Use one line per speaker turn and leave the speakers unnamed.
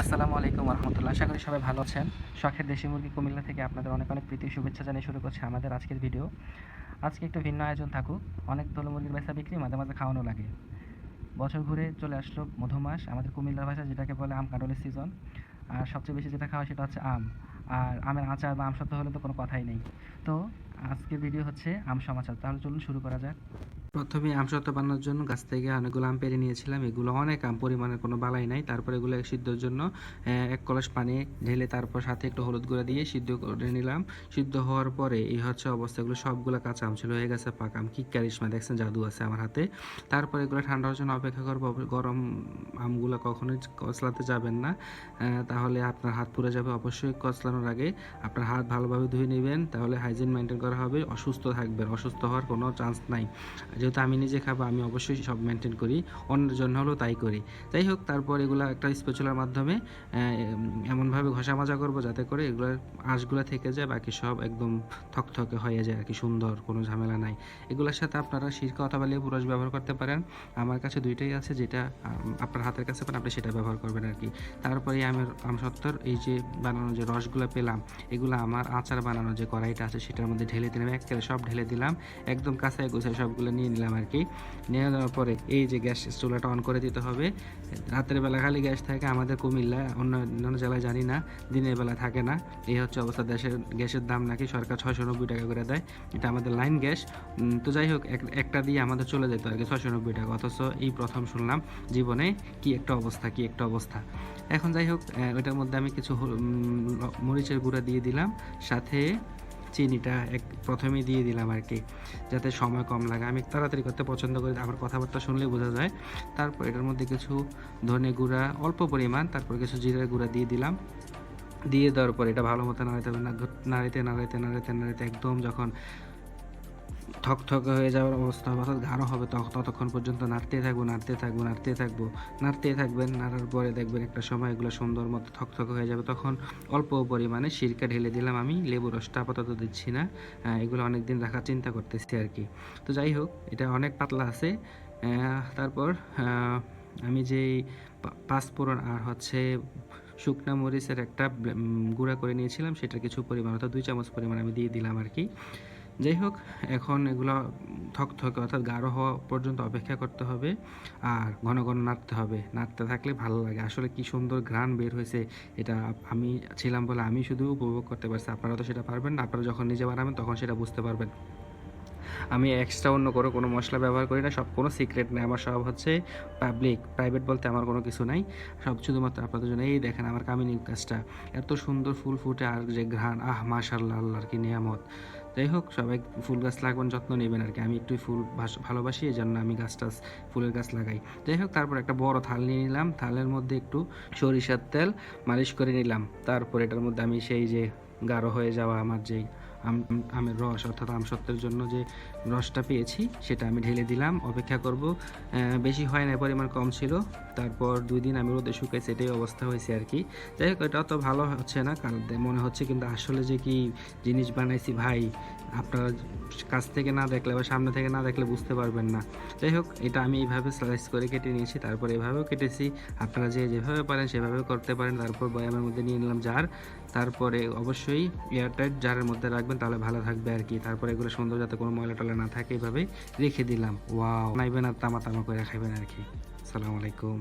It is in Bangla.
আসসালামু আলাইকুম রহমতুল্লাহ। আশা করি সবাই ভালো আছেন। শখের দেশি মুরগি কুমিল্লা থেকে আপনাদের অনেক অনেক প্রীতি শুভেচ্ছা জানিয়ে শুরু করছি আমাদের আজকের ভিডিও। আজকে একটু ভিন্ন আয়োজন থাকুক। অনেক দোলো মুরগির বেচা বিক্রি, মাঝে মাঝে খাওয়ানো লাগে। বছর ঘুরে চলে আসলো মধুমাস, আমাদের কুমিল্লার ভাষায় যেটাকে বলে আম কাঁঠালের সিজন। আর সবচেয়ে বেশি যেটা খাওয়া সেটা হচ্ছে আম। আর আমের আচার বা আমসত্ত্ব হলে তো কোনো কথাই নেই। তো আজকের ভিডিও হচ্ছে আম সমাচার। তাহলে চলুন শুরু করা যাক। প্রথমে আমসত্ত্ব বানানোর জন্য গাছ থেকে অনেকগুলো আম পেড়ে নিয়েছিলাম। এগুলো অনেক আম, পরিমাণের কোনো বালাই নাই। তারপর এগুলো সিদ্ধর জন্য ১ কলস পানি ঢেলে তারপর সাথে একটু হলুদ গুঁড়া দিয়ে সিদ্ধ করে নিলাম। সিদ্ধ হওয়ার পরে এই হচ্ছে অবস্থা। এগুলো সবগুলো কাঁচা আম ছিল, হয়ে গেছে পাকা আম। কি কারিশমা দেখছেন, জাদু আছে আমার হাতে। তারপর এগুলো ঠান্ডা হওয়ার জন্য অপেক্ষা করবো। গরম আমগুলো কখনোই কচলাতে যাবেন না, তাহলে আপনার হাত পুড়ে যাবে। অবশ্যই কচলানোর আগে আপনার হাত ভালোভাবে ধুয়ে নেবেন, তাহলে হাইজিন মেনটেন করা হবে। অসুস্থ থাকবেন, অসুস্থ হওয়ার কোনো চান্স নাই। যেহেতু আমি নিজে খাবো, আমি অবশ্যই সব মেনটেন করি, অন্যের জন্য হলেও তাই করি। যাই হোক, তারপর এগুলো একটা স্প্যাচুলার মাধ্যমে এমনভাবে ঘষা মাজা করবো যাতে করে এগুলোর আঁশগুলো থেকে যায়, বাকি সব একদম থকথকে হয়ে যায় আর কি, সুন্দর, কোনো ঝামেলা নাই। এগুলোর সাথে আপনারা সিরকা অথবা লেবু রস ব্যবহার করতে পারেন। আমার কাছে দুইটাই আছে, যেটা আপনার হাতের কাছে পান আপনি সেটা ব্যবহার করবেন আর কি। তারপরে আমসত্ত্বর এই যে বানানো যে রসগুলো পেলাম, এগুলো আমার আচার বানানো যে কড়াইটা আছে সেটার মধ্যে ঢেলে দিলাম। একেবারে সব ঢেলে দিলাম, একদম কাঁচায় গোছায় সবগুলো নিয়ে নিলাম আর কি। নিয়ে নেওয়ার পরে এই যে গ্যাস চুলাটা অন করে দিতে হবে। রাতের বেলা খালি গ্যাস থাকে আমাদের কুমিল্লায়, অন্য জেলায় জানি না, দিনের বেলা থাকে না। এই হচ্ছে অবস্থা। দেশের গ্যাসের দাম নাকি সরকার 690 টাকা করে দেয়, এটা আমাদের লাইন গ্যাস। তো যাই হোক, একটা দিয়ে আমাদের চলে যেত আর কি 690 টাকা, অথচ এই প্রথম শুনলাম জীবনে। কি একটা অবস্থা, কি একটা অবস্থা। এখন যাই হোক, ওইটার মধ্যে আমি কিছু মরিচের গুঁড়া দিয়ে দিলাম, সাথে চিনিটা প্রথমেই দিয়ে দিলাম আর কি, যাতে সময় কম লাগে। আমি তাড়াতাড়ি করতে পছন্দ করি, আমার কথাবার্তা শুনলেই বোঝা যায়। তারপর এটার মধ্যে কিছু ধনে গুঁড়া অল্প পরিমাণ, তারপর কিছু জিরার গুঁড়া দিয়ে দিলাম। দিয়ে দেওয়ার পর এটা ভালো মতো নাড়াতে হবে, নাড়াতে নাড়াতে নাড়াতে নাড়াতে একদম যখন থকথকে হয়ে যাওয়ার অবস্থা হবে, অর্থাৎ গাঢ় হবে, ততক্ষণ পর্যন্ত নাড়তে থাকবো, নাড়তে থাকবো, নাড়তে থাকবো, নাড়তে থাকবেন। নাড়ার পরে দেখবেন একটা সময় এগুলো সুন্দর মতো থকথকে হয়ে যাবে। তখন অল্প পরিমাণে সিরকা ঢেলে দিলাম আমি, লেবু রসটা আপাতত দিচ্ছি না। এগুলো অনেক দিন রাখার চিন্তা করতেছি আর কি। তো যাই হোক, এটা অনেক পাতলা আছে। তারপর আমি যেই পাঁচফোড়ন আর হচ্ছে শুকনা মরিচের একটা গুঁড়া করে নিয়েছিলাম, সেটার কিছু পরিমাণ অর্থাৎ 2 চামচ পরিমাণ আমি দিয়ে দিলাম আর কি। যাই হোক, এখন এগুলো থকথকে অর্থাৎ গাঢ় হওয়া পর্যন্ত অপেক্ষা করতে হবে, আর ঘন ঘন নাড়তে হবে। নাড়তে থাকলে ভালো লাগে। আসলে কি সুন্দর ঘ্রাণ বের হয়েছে, এটা আমি ছিলাম বলে আমি শুধু উপভোগ করতে পারছি, আপনারা তো সেটা পারবেন না। আপনারা যখন নিজে বানাবেন তখন সেটা বুঝতে পারবেন। আমি এক্সট্রা অন্য কোনো মশলা ব্যবহার করি না, সব কোনো সিক্রেট নেই, আমার সব হচ্ছে পাবলিক। প্রাইভেট বলতে আমার কোনো কিছু নাই, সব শুধুমাত্র আপনাদের জন্য। এই দেখেন আমার কামিনী গাছটা এত সুন্দর ফুল ফুটে, আর যে ঘ্রাণ, মাশাআল্লাহ, আল্লাহর কি নিয়ামত। যাই হোক, সবাই ফুল গাছ লাগবেন, যত্ন নেবেন আর কি। আমি একটু ফুল ভালোবাসি, এই জন্য আমি ফুলের গাছ লাগাই। যাই হোক, তারপর একটা বড় থাল নিয়ে নিলাম, থালের মধ্যে একটু সরিষার তেল মালিশ করে নিলাম। তারপর এটার মধ্যে আমি সেই যে গাঢ় হয়ে যাওয়া আমার যেই আমের রস অর্থাৎ আমসত্ত্বের জন্য যে রসটা পেয়েছি সেটা আমি ঢেলে দিলাম। অপেক্ষা করব, বেশি হয় না, পরিমাণ কম ছিল। তারপর 2 দিন আমি রোদে শুকাইছি, এটাই অবস্থা হয়েছে আর কি। যাই হোক, এটা তো ভালো হচ্ছে না কারণ মনে হচ্ছে, কিন্তু আসলে যে কি জিনিস বানাইছি ভাই, আপনারা কাছ থেকে না দেখলে বা সামনে থেকে না দেখলে বুঝতে পারবেন না। যাই হোক, এটা আমি এইভাবে স্লাইস করে কেটে নিয়েছি, তারপর এভাবেও কেটেছি। আপনারা যেভাবে পারেন সেভাবে করতে পারেন। তারপর বয়ামের মধ্যে নিয়ে নিলাম জার, তারপরে অবশ্যই এয়ারটাইট জারের মধ্যে রাখবেন, তাহলে ভালো থাকবে আর কি। তারপরে এগুলো সুন্দর যাতে কোনো ময়লা টলা না থাকে, এইভাবে রেখে দিলাম। ওয়াও, নাইবেন আর তামা তামা করে খাইবেন আর কি। আসসালামু আলাইকুম।